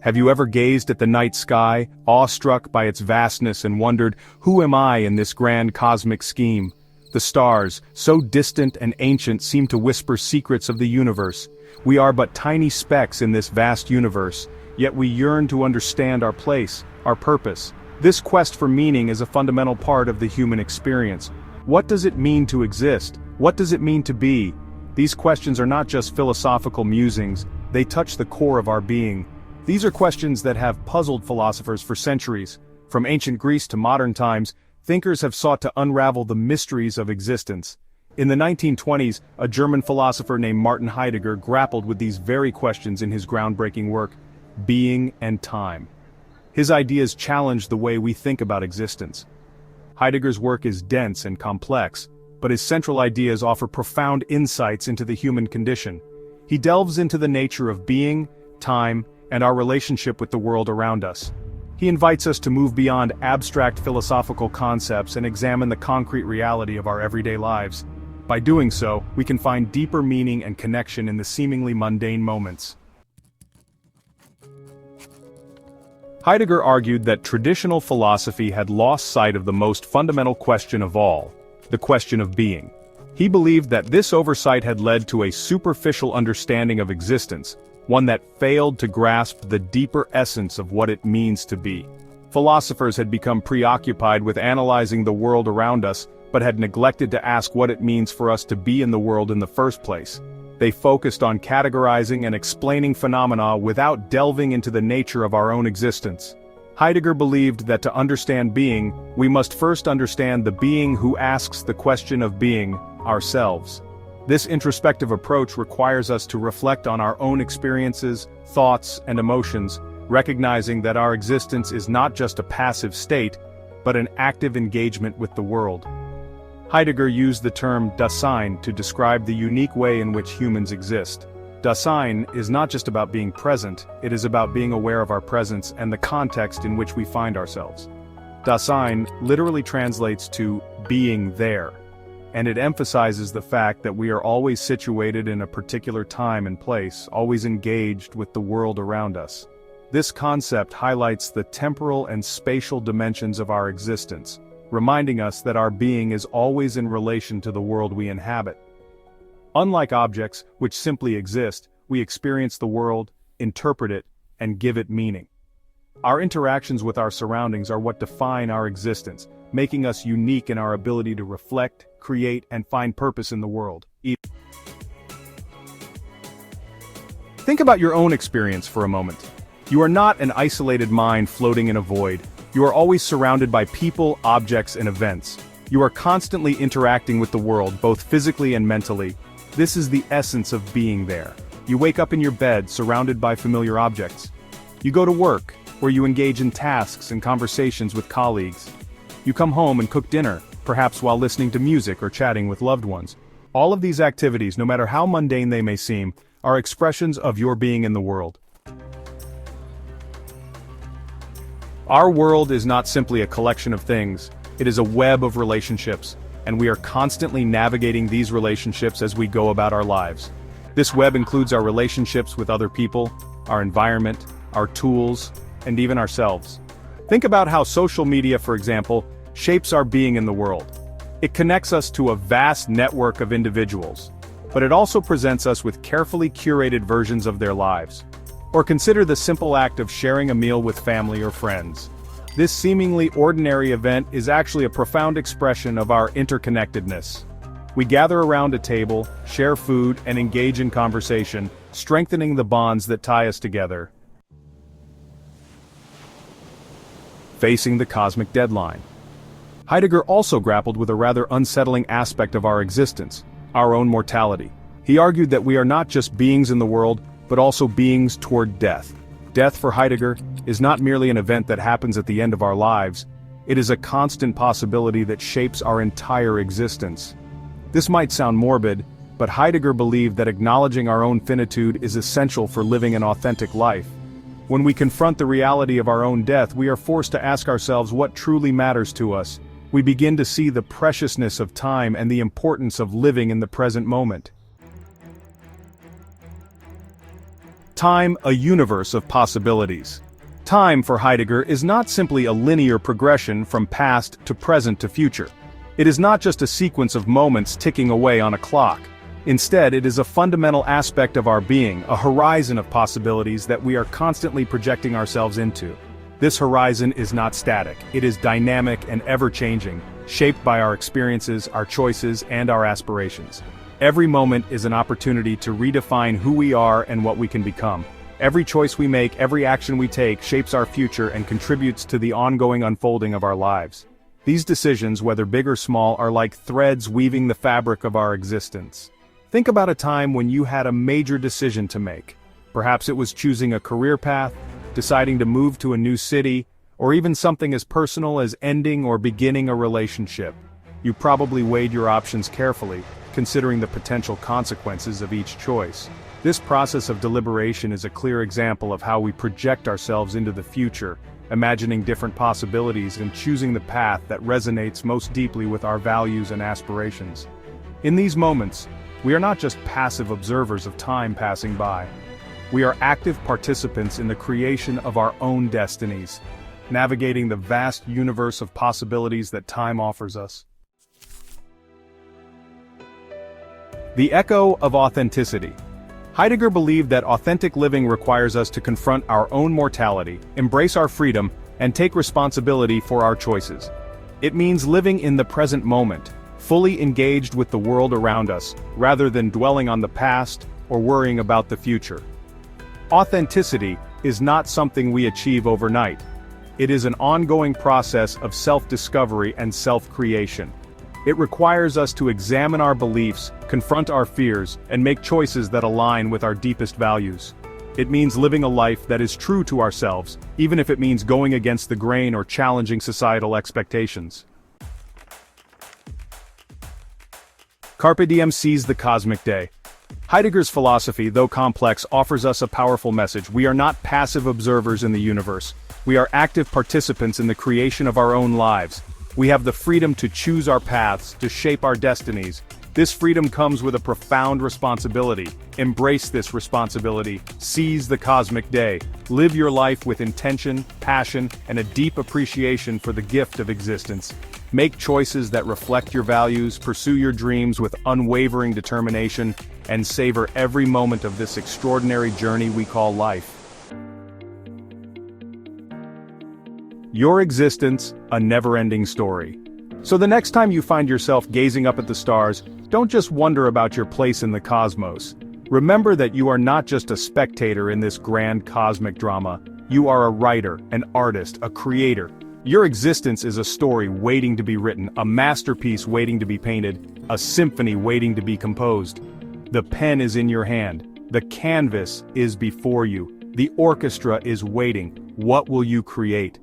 Have you ever gazed at the night sky, awestruck by its vastness and wondered, who am I in this grand cosmic scheme? The stars, so distant and ancient, seem to whisper secrets of the universe. We are but tiny specks in this vast universe, yet we yearn to understand our place, our purpose. This quest for meaning is a fundamental part of the human experience. What does it mean to exist? What does it mean to be? These questions are not just philosophical musings, they touch the core of our being. These are questions that have puzzled philosophers for centuries. From ancient Greece to modern times, thinkers have sought to unravel the mysteries of existence. In the 1920s, a German philosopher named Martin Heidegger grappled with these very questions in his groundbreaking work, Being and Time. His ideas challenged the way we think about existence. Heidegger's work is dense and complex, but his central ideas offer profound insights into the human condition. He delves into the nature of being, time, and our relationship with the world around us. He invites us to move beyond abstract philosophical concepts and examine the concrete reality of our everyday lives. By doing so, we can find deeper meaning and connection in the seemingly mundane moments. Heidegger argued that traditional philosophy had lost sight of the most fundamental question of all, the question of being. He believed that this oversight had led to a superficial understanding of existence, one that failed to grasp the deeper essence of what it means to be. Philosophers had become preoccupied with analyzing the world around us, but had neglected to ask what it means for us to be in the world in the first place. They focused on categorizing and explaining phenomena without delving into the nature of our own existence. Heidegger believed that to understand being, we must first understand the being who asks the question of being, ourselves. This introspective approach requires us to reflect on our own experiences, thoughts, and emotions, recognizing that our existence is not just a passive state, but an active engagement with the world. Heidegger used the term Dasein to describe the unique way in which humans exist. Dasein is not just about being present, it is about being aware of our presence and the context in which we find ourselves. Dasein literally translates to being there, and it emphasizes the fact that we are always situated in a particular time and place, always engaged with the world around us. This concept highlights the temporal and spatial dimensions of our existence, reminding us that our being is always in relation to the world we inhabit. Unlike objects, which simply exist, we experience the world, interpret it, and give it meaning. Our interactions with our surroundings are what define our existence, making us unique in our ability to reflect, create, and find purpose in the world. Think about your own experience for a moment. You are not an isolated mind floating in a void. You are always surrounded by people, objects, and events. You are constantly interacting with the world, both physically and mentally. This is the essence of being there. You wake up in your bed, surrounded by familiar objects. You go to work, where you engage in tasks and conversations with colleagues. You come home and cook dinner, perhaps while listening to music or chatting with loved ones. All of these activities, no matter how mundane they may seem, are expressions of your being in the world. Our world is not simply a collection of things, it is a web of relationships, and we are constantly navigating these relationships as we go about our lives. This web includes our relationships with other people, our environment, our tools, and even ourselves. Think about how social media, for example, shapes our being in the world. It connects us to a vast network of individuals, but it also presents us with carefully curated versions of their lives. Or consider the simple act of sharing a meal with family or friends. This seemingly ordinary event is actually a profound expression of our interconnectedness. We gather around a table, share food, and engage in conversation, strengthening the bonds that tie us together. Facing the cosmic deadline. Heidegger also grappled with a rather unsettling aspect of our existence, our own mortality. He argued that we are not just beings in the world, but also beings toward death. Death, for Heidegger, is not merely an event that happens at the end of our lives, it is a constant possibility that shapes our entire existence. This might sound morbid, but Heidegger believed that acknowledging our own finitude is essential for living an authentic life. When we confront the reality of our own death, we are forced to ask ourselves what truly matters to us. We begin to see the preciousness of time and the importance of living in the present moment. Time, a universe of possibilities. Time, for Heidegger, is not simply a linear progression from past to present to future. It is not just a sequence of moments ticking away on a clock. Instead, it is a fundamental aspect of our being, a horizon of possibilities that we are constantly projecting ourselves into. This horizon is not static, it is dynamic and ever-changing, shaped by our experiences, our choices, and our aspirations. Every moment is an opportunity to redefine who we are and what we can become. Every choice we make, every action we take, shapes our future and contributes to the ongoing unfolding of our lives. These decisions, whether big or small, are like threads weaving the fabric of our existence. Think about a time when you had a major decision to make. Perhaps it was choosing a career path, deciding to move to a new city, or even something as personal as ending or beginning a relationship. You probably weighed your options carefully, considering the potential consequences of each choice. This process of deliberation is a clear example of how we project ourselves into the future, imagining different possibilities and choosing the path that resonates most deeply with our values and aspirations. In these moments, we are not just passive observers of time passing by. We are active participants in the creation of our own destinies, navigating the vast universe of possibilities that time offers us. The echo of authenticity. Heidegger believed that authentic living requires us to confront our own mortality, embrace our freedom, and take responsibility for our choices. It means living in the present moment, fully engaged with the world around us, rather than dwelling on the past or worrying about the future. Authenticity is not something we achieve overnight. It is an ongoing process of self-discovery and self-creation. It requires us to examine our beliefs, confront our fears, and make choices that align with our deepest values. It means living a life that is true to ourselves, even if it means going against the grain or challenging societal expectations. Carpe diem, seize the cosmic day. Heidegger's philosophy, though complex, offers us a powerful message. We are not passive observers in the universe. We are active participants in the creation of our own lives. We have the freedom to choose our paths, to shape our destinies. This freedom comes with a profound responsibility. Embrace this responsibility. Seize the cosmic day. Live your life with intention, passion, and a deep appreciation for the gift of existence. Make choices that reflect your values, pursue your dreams with unwavering determination, and savor every moment of this extraordinary journey we call life. Your existence, a never-ending story. So the next time you find yourself gazing up at the stars, don't just wonder about your place in the cosmos. Remember that you are not just a spectator in this grand cosmic drama. You are a writer, an artist, a creator. Your existence is a story waiting to be written, a masterpiece waiting to be painted, a symphony waiting to be composed. The pen is in your hand. The canvas is before you. The orchestra is waiting. What will you create?